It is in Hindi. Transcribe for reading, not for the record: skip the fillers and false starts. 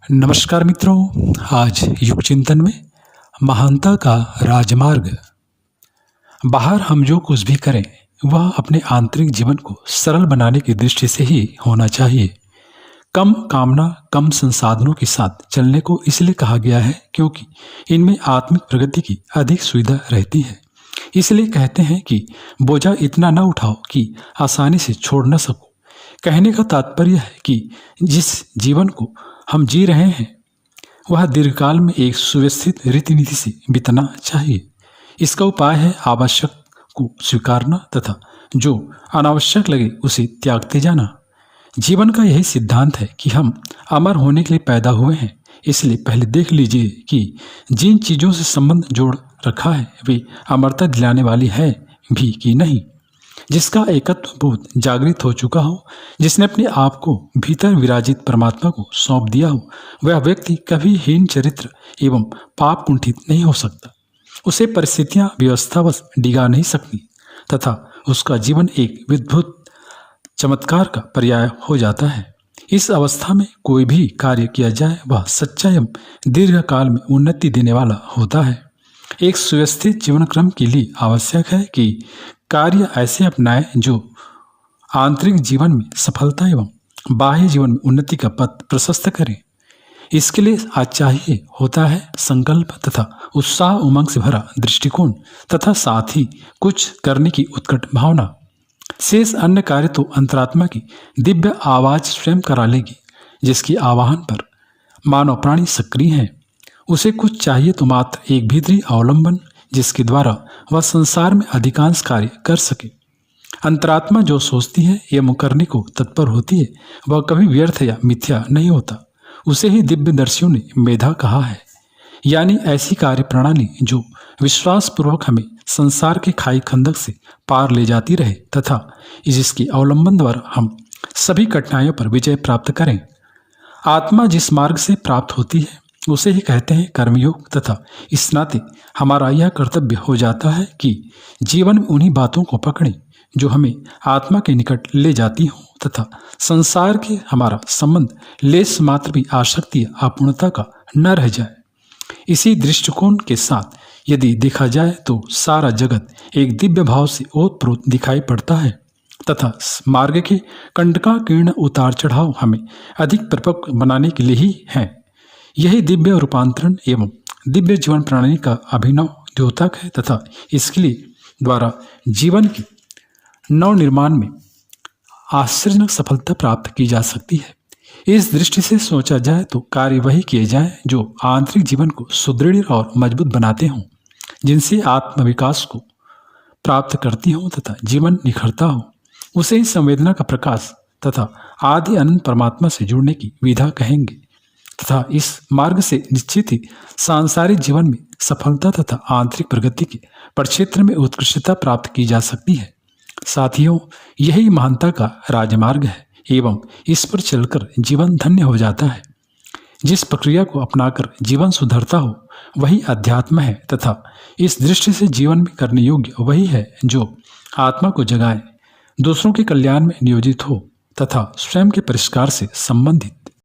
नमस्कार मित्रों, आज युग चिंतन में महानता का राजमार्ग। बाहर हम जो कुछ भी करें वह अपने आंतरिक जीवन को सरल बनाने की दृष्टि से ही होना चाहिए। कम कामना, कम संसाधनों के साथ चलने को इसलिए कहा गया है क्योंकि इनमें आत्मिक प्रगति की अधिक सुविधा रहती है। इसलिए कहते हैं कि बोझा इतना न उठाओ कि आसानी से छोड़ न सको। कहने का तात्पर्य है कि जिस जीवन को हम जी रहे हैं वह दीर्घकाल में एक सुव्यवस्थित रीति नीति से बीतना चाहिए। इसका उपाय है आवश्यक को स्वीकारना तथा जो अनावश्यक लगे उसे त्यागते जाना। जीवन का यही सिद्धांत है कि हम अमर होने के लिए पैदा हुए हैं। इसलिए पहले देख लीजिए कि जिन चीज़ों से संबंध जोड़ रखा है वे अमरता दिलाने वाली है भी कि नहीं। जिसका एकत्व बोध जागृत हो चुका हो, जिसने अपने आप को भीतर विराजित परमात्मा को सौंप दिया हो, वह व्यक्ति कभी हीन चरित्र एवं पाप कुंठित नहीं हो सकता। उसे परिस्थितियां व्यवस्थावश डिगा नहीं सकती तथा उसका जीवन एक विद्भुत चमत्कार का पर्याय हो जाता है। इस अवस्था में कोई भी कार्य किया जाए वह सच्चा एवं दीर्घकाल में उन्नति देने वाला होता है। एक सुव्यवस्थित जीवन क्रम के लिए आवश्यक है कि कार्य ऐसे अपनाएं जो आंतरिक जीवन में सफलता एवं बाह्य जीवन में उन्नति का पथ प्रशस्त करें। इसके लिए आज चाहिए होता है संकल्प तथा उत्साह, उमंग से भरा दृष्टिकोण तथा साथ ही कुछ करने की उत्कट भावना। शेष अन्य कार्य तो अंतरात्मा की दिव्य आवाज स्वयं करा लेगी। जिसकी आवाहन पर मानव प्राणी सक्रिय है उसे कुछ चाहिए तो मात्र एक भीतरी अवलंबन, जिसके द्वारा वह संसार में अधिकांश कार्य कर सके। अंतरात्मा जो सोचती है एवं करने को तत्पर होती है वह कभी व्यर्थ या मिथ्या नहीं होता। उसे ही दिव्यदर्शियों ने मेधा कहा है, यानी ऐसी कार्य प्रणाली जो विश्वासपूर्वक हमें संसार के खाई खंदक से पार ले जाती रहे तथा जिसके अवलंबन द्वारा हम सभी कठिनाइयों पर विजय प्राप्त करें। आत्मा जिस मार्ग से प्राप्त होती है उसे ही कहते हैं कर्मयोग तथा इस नाते हमारा यह कर्तव्य हो जाता है कि जीवन में उन्हीं बातों को पकड़ें जो हमें आत्मा के निकट ले जाती हों तथा संसार के हमारा संबंध लेस मात्र भी आसक्ति या अपूर्णता का न रह जाए। इसी दृष्टिकोण के साथ यदि देखा जाए तो सारा जगत एक दिव्य भाव से ओतप्रोत दिखाई पड़ता है तथा मार्ग के कंटकाकीर्ण उतार चढ़ाव हमें अधिक परिपक्व बनाने के लिए ही हैं। यही दिव्य रूपांतरण एवं दिव्य जीवन प्रणाली का अभिनव द्योतक है तथा इसके लिए द्वारा जीवन के नव निर्माण में आश्चर्यजनक सफलता प्राप्त की जा सकती है। इस दृष्टि से सोचा जाए तो कार्य वही किए जाए जो आंतरिक जीवन को सुदृढ़ और मजबूत बनाते हों, जिनसे आत्मविकास को प्राप्त करती हों तथा जीवन निखरता हो। उसे ही संवेदना का प्रकाश तथा आदि अनंत परमात्मा से जुड़ने की विधा कहेंगे तथा इस मार्ग से निश्चित ही सांसारिक जीवन में सफलता तथा आंतरिक प्रगति के परिक्षेत्र में उत्कृष्टता प्राप्त की जा सकती है। साथियों, यही महानता का राजमार्ग है एवं इस पर चलकर जीवन धन्य हो जाता है। जिस प्रक्रिया को अपनाकर जीवन सुधरता हो वही अध्यात्म है तथा इस दृष्टि से जीवन में करने योग्य वही है जो आत्मा को जगाए, दूसरों के कल्याण में नियोजित हो तथा स्वयं के परिष्कार से संबंधित